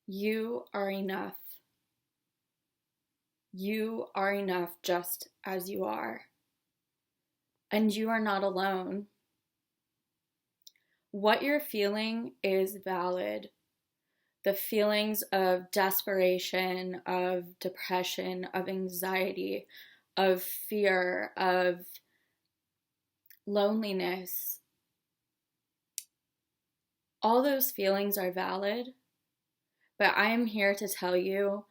You are enough. You are enough just as you are. And you are not alone. What you're feeling is valid. The feelings of desperation, of depression, of anxiety, of fear, of loneliness, all those feelings are valid. But I am here to tell you,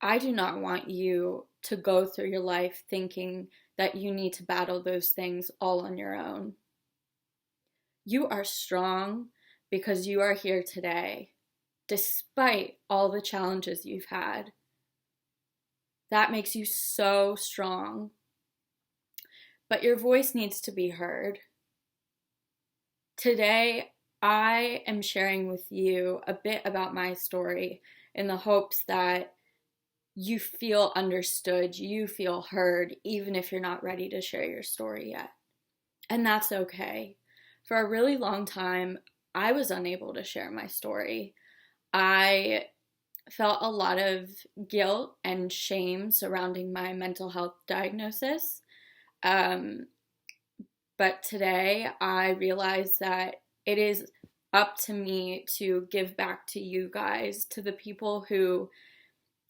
I do not want you to go through your life thinking that you need to battle those things all on your own. You are strong because you are here today, despite all the challenges you've had. That makes you so strong. But your voice needs to be heard. Today, I am sharing with you a bit about my story in the hopes that you feel understood, you feel heard, even if you're not ready to share your story yet. And that's okay. For a really long time, I was unable to share my story. I felt a lot of guilt and shame surrounding my mental health diagnosis. But today I realize that it is up to me to give back to you guys, to the people who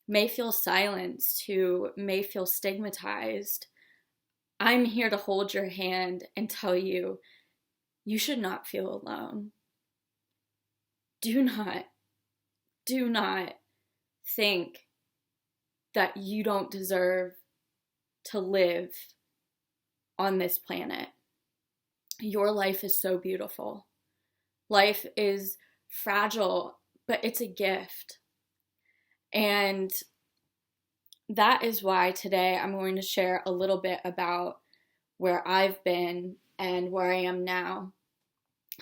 may feel silenced, who may feel stigmatized. I'm here to hold your hand and tell you, you should not feel alone. Do not think that you don't deserve to live on this planet. Your life is so beautiful. Life is fragile, but it's a gift. And that is why today I'm going to share a little bit about where I've been and where I am now.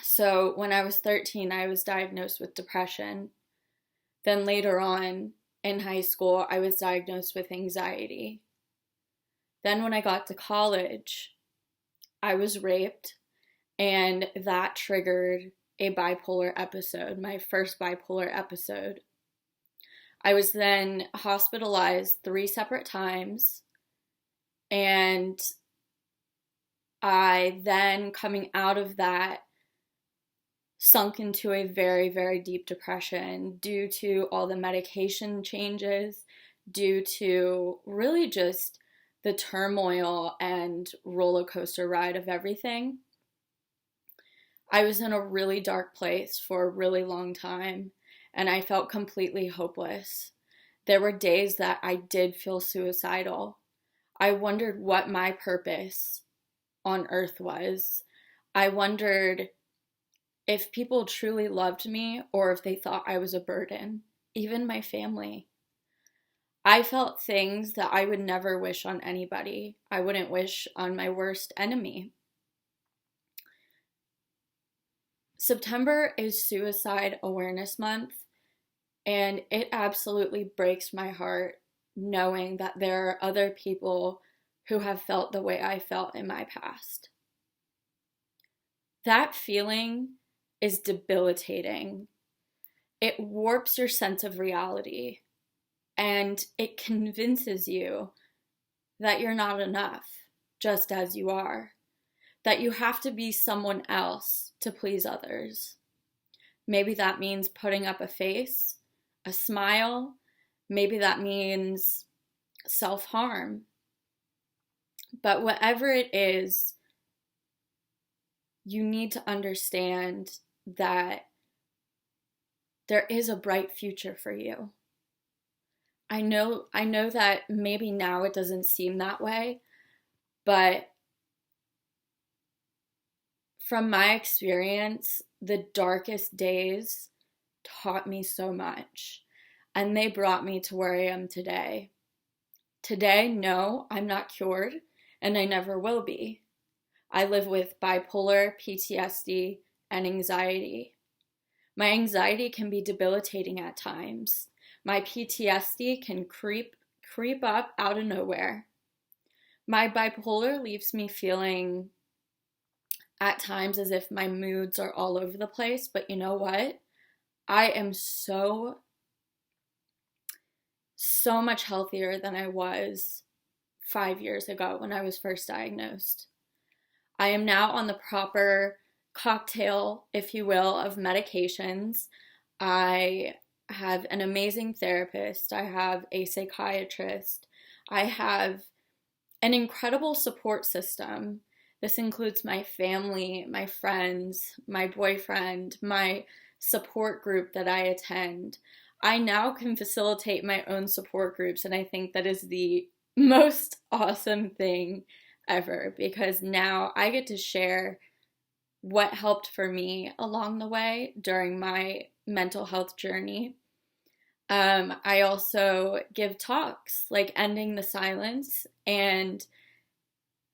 So when I was 13, I was diagnosed with depression. Then later on in high school, I was diagnosed with anxiety. Then when I got to college, I was raped, and that triggered a bipolar episode, my first bipolar episode. I was then hospitalized 3 separate times, and I then, coming out of that, sunk into a very, very deep depression due to all the medication changes, due to really just the turmoil and roller coaster ride of everything. I was in a really dark place for a really long time, and I felt completely hopeless. There were days that I did feel suicidal. I wondered what my purpose on earth was. I wondered if people truly loved me or if they thought I was a burden, even my family. I felt things that I would never wish on anybody. I wouldn't wish on my worst enemy. September is Suicide Awareness Month, and it absolutely breaks my heart knowing that there are other people who have felt the way I felt in my past. That feeling is debilitating. It warps your sense of reality, and it convinces you that you're not enough, just as you are, that you have to be someone else to please others. Maybe that means putting up a face, a smile. Maybe that means self-harm. But whatever it is, you need to understand that there is a bright future for you. I know that maybe now it doesn't seem that way, but from my experience, the darkest days taught me so much, and they brought me to where I am today. Today, no, I'm not cured, and I never will be. I live with bipolar, PTSD, and anxiety. My anxiety can be debilitating at times. My PTSD can creep up out of nowhere. My bipolar leaves me feeling at times as if my moods are all over the place, but you know what? I am so so much healthier than I was 5 years ago when I was first diagnosed. I am now on the proper cocktail, if you will, of medications. I have an amazing therapist. I have a psychiatrist. I have an incredible support system. This includes my family, my friends, my boyfriend, my support group that I attend. I now can facilitate my own support groups, and I think that is the most awesome thing ever, because now I get to share what helped for me along the way during my mental health journey. I also give talks like Ending the Silence, and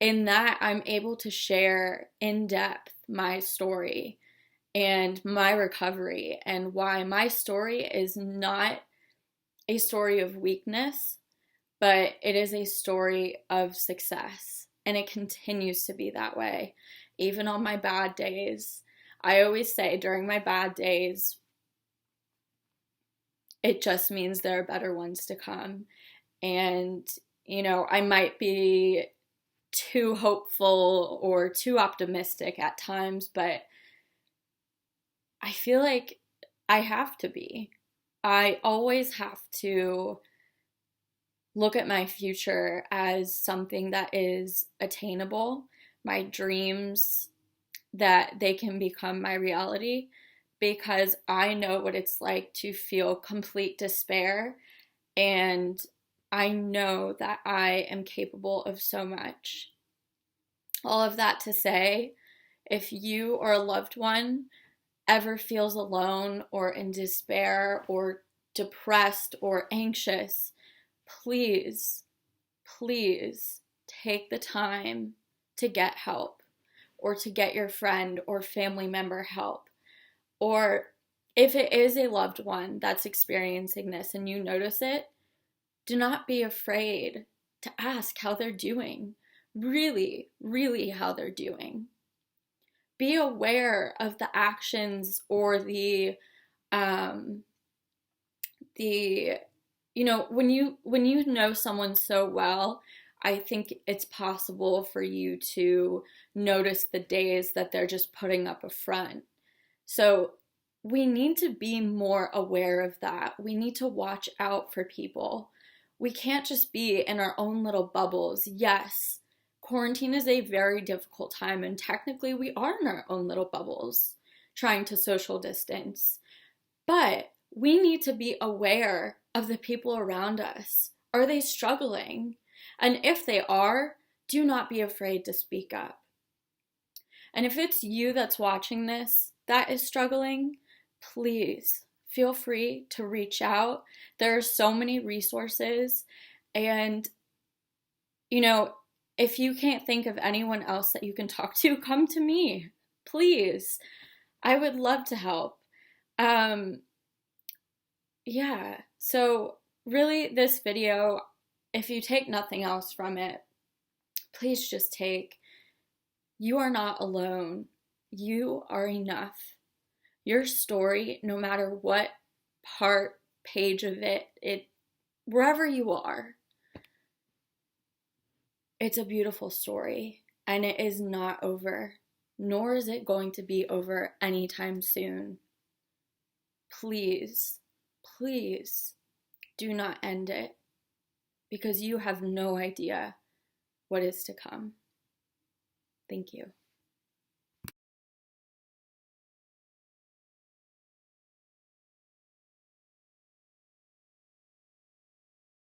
in that, I'm able to share in depth my story and my recovery, and why my story is not a story of weakness, but it is a story of success. And it continues to be that way, even on my bad days. I always say during my bad days, it just means there are better ones to come. And, I might be too hopeful or too optimistic at times, but I feel like I have to be. I always have to look at my future as something that is attainable, my dreams, that they can become my reality, because I know what it's like to feel complete despair, and I know that I am capable of so much. All of that to say, if you or a loved one ever feels alone or in despair or depressed or anxious, please, please take the time to get help, or to get your friend or family member help. Or if it is a loved one that's experiencing this and you notice it, do not be afraid to ask how they're doing. Really, really how they're doing. Be aware of the actions or when you know someone so well, I think it's possible for you to notice the days that they're just putting up a front. So we need to be more aware of that. We need to watch out for people. We can't just be in our own little bubbles. Yes, quarantine is a very difficult time, and technically we are in our own little bubbles trying to social distance. But we need to be aware of the people around us. Are they struggling? And if they are, do not be afraid to speak up. And if it's you that's watching this that is struggling, please feel free to reach out. There are so many resources. And, if you can't think of anyone else that you can talk to, come to me. Please. I would love to help. Yeah. So really, this video, if you take nothing else from it, please just take, you are not alone. You are enough. Your story, no matter what page of it, wherever you are, it's a beautiful story, and it is not over, nor is it going to be over anytime soon. Please, please do not end it, because you have no idea what is to come. Thank you.